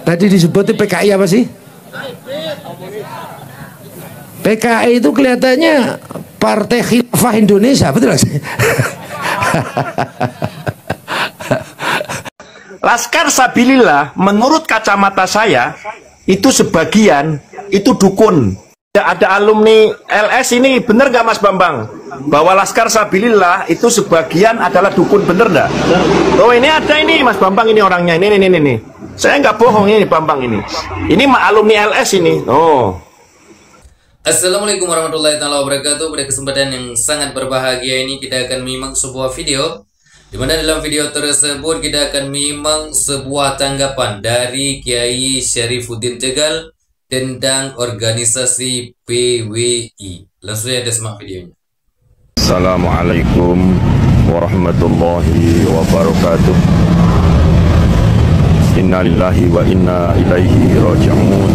Tadi disebut PKI apa sih? PKI itu kelihatannya Partai Khilafah Indonesia, betul nggak sih? Laskar Sabilillah menurut kacamata saya itu sebagian itu dukun. Ada alumni LS ini, bener gak Mas Bambang? Bahwa Laskar Sabilillah itu sebagian adalah dukun, bener gak? Oh ini ada ini Mas Bambang, ini orangnya, ini. Saya nggak bohong, ini Bambang ini. Ini alumni LS ini. Oh. Assalamualaikum warahmatullahi wabarakatuh. Pada kesempatan yang sangat berbahagia ini kita akan menyimak sebuah video, di mana dalam video tersebut kita akan menyimak sebuah tanggapan dari Kiai Syarifuddin Tegal tentang organisasi PWI. Langsung saja simak videonya. Assalamualaikum warahmatullahi wabarakatuh. Innalillahi wa inna ilaihi raji'un.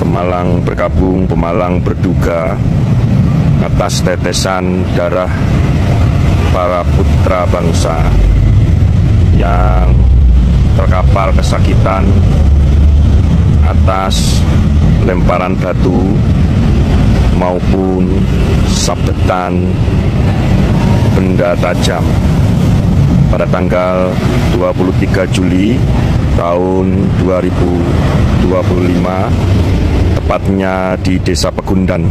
Pemalang berkabung, Pemalang berduka atas tetesan darah para putra bangsa yang terkapar kesakitan atas lemparan batu maupun sabetan benda tajam pada tanggal 23 Juli tahun 2025, tepatnya di Desa Pegundan,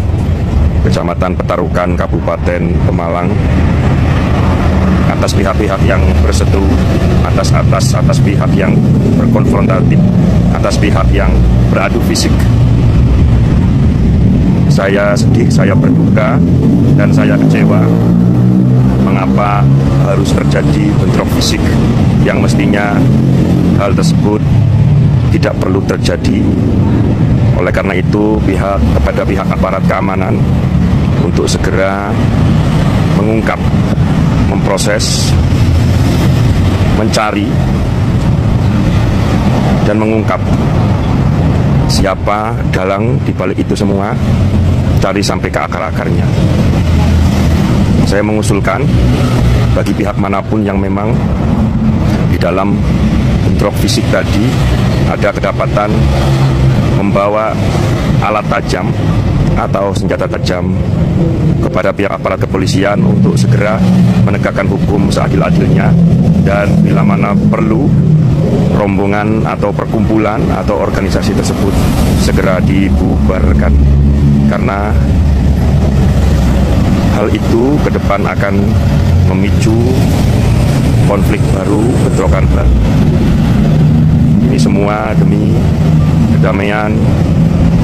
Kecamatan Petarukan, Kabupaten Pemalang, atas pihak-pihak yang berseteru, atas pihak yang berkonfrontatif, atas pihak yang beradu fisik. Saya sedih, saya berduka, dan saya kecewa mengapa harus terjadi bentrok fisik yang mestinya hal tersebut tidak perlu terjadi. Oleh karena itu, kepada pihak aparat keamanan untuk segera mengungkap, memproses, mencari, dan mengungkap siapa dalang di balik itu semua, cari sampai ke akar-akarnya. Saya mengusulkan bagi pihak manapun yang memang di dalam bentrok fisik tadi ada kedapatan membawa alat tajam atau senjata tajam, kepada pihak aparat kepolisian untuk segera menegakkan hukum seadil-adilnya, dan bila mana perlu rombongan atau perkumpulan atau organisasi tersebut segera dibubarkan, karena hal itu ke depan akan memicu konflik baru, bentrokan baru. Ini semua demi kedamaian,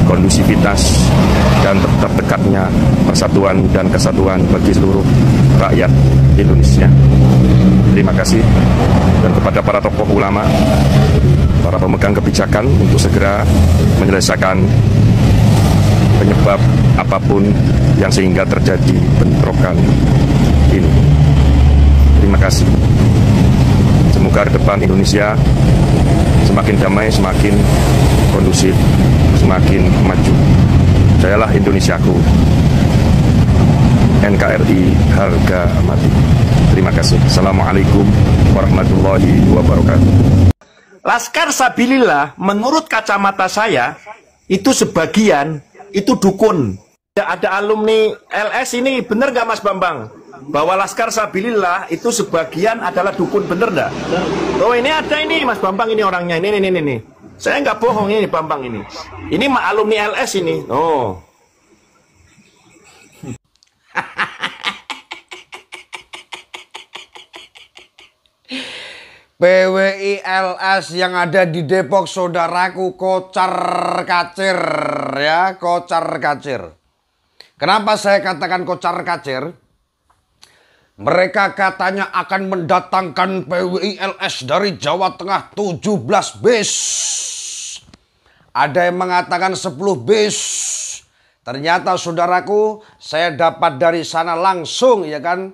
kondusivitas, dan tetap dekatnya persatuan dan kesatuan bagi seluruh rakyat Indonesia. Terima kasih. Dan kepada para tokoh ulama, para pemegang kebijakan untuk segera menyelesaikan penyebab apapun yang sehingga terjadi bentrokan ini. Terima kasih. Semoga ke depan Indonesia semakin damai, semakin kondusif, semakin maju. Jayalah Indonesiaku. NKRI harga mati. Terima kasih. Assalamualaikum warahmatullahi wabarakatuh. Laskar Sabilillah menurut kacamata saya itu sebagian itu dukun. Ada alumni LS ini, bener gak Mas Bambang? Bahwa Laskar Sabilillah itu sebagian adalah dukun, bener gak? Oh ini ada ini Mas Bambang, ini orangnya, ini. Saya nggak bohong, ini Bambang ini. Ini alumni LS ini. Oh. PWI LS yang ada di Depok, saudaraku, kocar kacir ya, kocar kacir. Kenapa saya katakan kocar kacir? Mereka katanya akan mendatangkan PWI LS dari Jawa Tengah 17 bis. Ada yang mengatakan 10 bis. Ternyata saudaraku, saya dapat dari sana langsung, ya kan?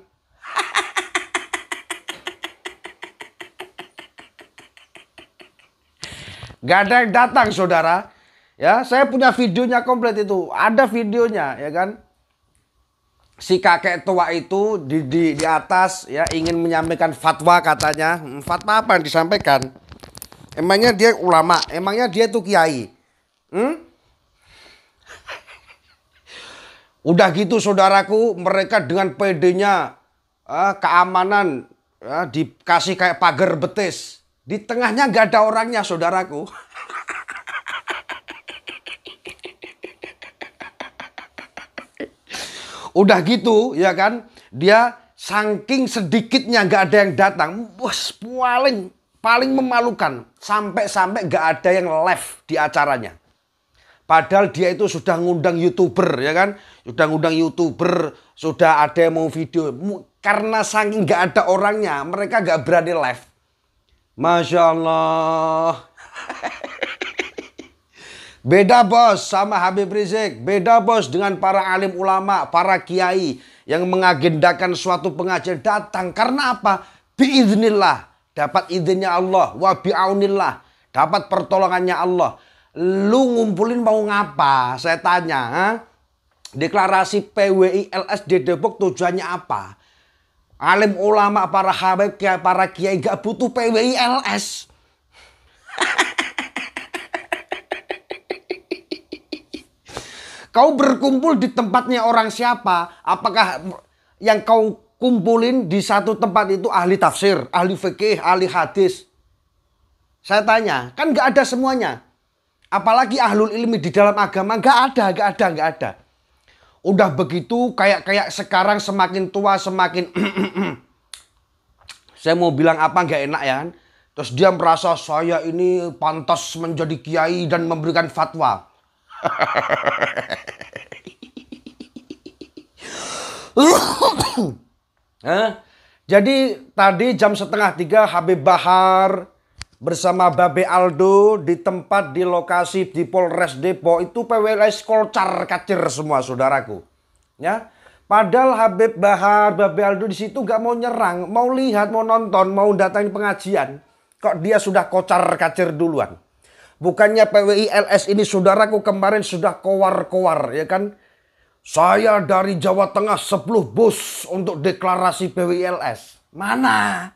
Gak ada yang datang, saudara. Ya, saya punya videonya komplit itu. Ada videonya, ya kan? Si kakek tua itu di atas ya ingin menyampaikan fatwa katanya. Fatwa apa yang disampaikan? Emangnya dia ulama? Emangnya dia tuh kiai? Udah gitu saudaraku, mereka dengan PD-nya keamanan dikasih kayak pagar betis. Di tengahnya nggak ada orangnya saudaraku. Udah gitu ya kan, dia saking sedikitnya nggak ada yang datang, bos, paling memalukan, sampai nggak ada yang live di acaranya. Padahal dia itu sudah ngundang YouTuber ya kan, sudah ada yang mau video. Karena saking nggak ada orangnya, mereka nggak berani live. Masya Allah. Beda bos sama Habib Rizik, beda bos dengan para alim ulama, para kiai yang mengagendakan suatu pengajian datang. Karena apa? Biiznillah, dapat izinnya Allah, wa bi'aunillah, dapat pertolongannya Allah. Lu ngumpulin mau ngapa? Saya tanya, deklarasi PWI LS di Depok tujuannya apa? Alim ulama, para habib, para kiai gak butuh PWI LS. Kau berkumpul di tempatnya orang siapa? Apakah yang kau kumpulin di satu tempat itu ahli tafsir, ahli fikih, ahli hadis? Saya tanya, kan gak ada semuanya. Apalagi ahlul ilmi di dalam agama, gak ada. Udah begitu kayak sekarang semakin tua semakin saya mau bilang apa gak enak ya kan. Terus dia merasa saya ini pantas menjadi kiai dan memberikan fatwa. Jadi tadi jam 2:30 Habib Bahar bersama Babe Aldo di tempat di lokasi di Polres Depok itu PWLS kocar kacir semua saudaraku. Ya, padahal Habib Bahar, Babe Aldo di situ gak mau nyerang, mau lihat, mau nonton, mau datangin pengajian. Kok dia sudah kocar kacir duluan? Bukannya PWI LS ini saudaraku kemarin sudah kowar-kowar ya kan. Saya dari Jawa Tengah 10 bus untuk deklarasi PWI LS. Mana?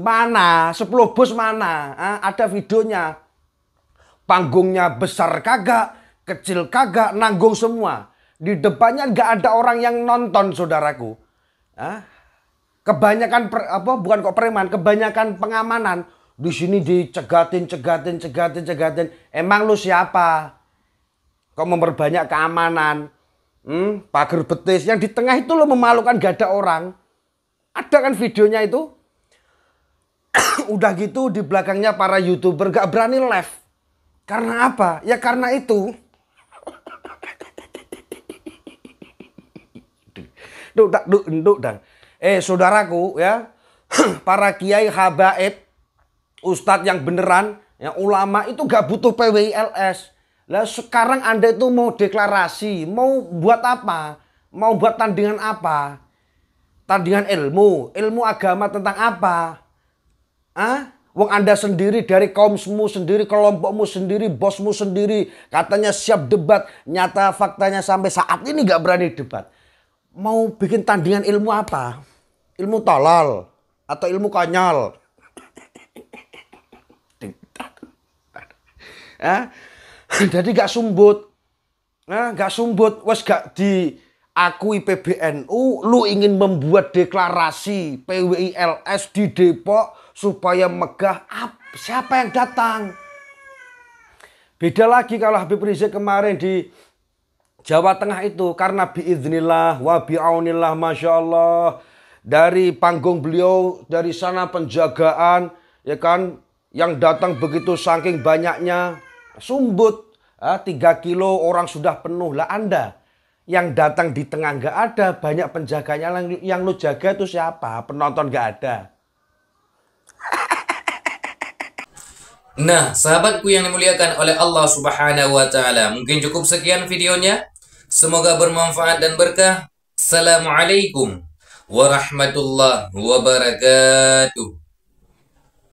Mana? 10 bus mana? Ada videonya. Panggungnya besar kagak, kecil kagak, nanggung semua. Di depannya nggak ada orang yang nonton saudaraku. Kebanyakan bukan kok preman, kebanyakan pengamanan. Di sini dicegatin. Emang lu siapa? Kok memperbanyak keamanan? Pagar betis yang di tengah itu lo memalukan, gak ada orang. Ada kan videonya itu? Udah gitu di belakangnya para YouTuber gak berani live. Karena apa? Ya karena itu. Saudaraku ya, para kiai habaib, ustadz yang beneran, yang ulama itu gak butuh PWI LS. Lah sekarang Anda itu mau deklarasi, mau buat apa? Mau buat tandingan apa? Tandingan ilmu agama tentang apa? Wong Anda sendiri dari kaummu sendiri, kelompokmu sendiri, bosmu sendiri, katanya siap debat, nyata faktanya sampai saat ini gak berani debat. Mau bikin tandingan ilmu apa? Ilmu tolol atau ilmu konyol? Jadi gak sumbut. Gak sumbut. Wes gak diakui PBNU. Lu ingin membuat deklarasi PWI LS di Depok supaya megah. Siapa yang datang? Beda lagi kalau Habib Rizik kemarin di Jawa Tengah itu, karena biiznillah wa bi'aunillah, Masya Allah, dari panggung beliau, dari sana penjagaan ya kan, yang datang begitu saking banyaknya, sumbut 3 kilo orang sudah penuh. Lah Anda yang datang di tengah nggak ada, banyak penjaganya, yang lu jaga itu siapa? Penonton nggak ada. Nah, sahabatku yang dimuliakan oleh Allah Subhanahu wa Ta'ala, mungkin cukup sekian videonya. Semoga bermanfaat dan berkah. Assalamualaikum warahmatullahi wabarakatuh.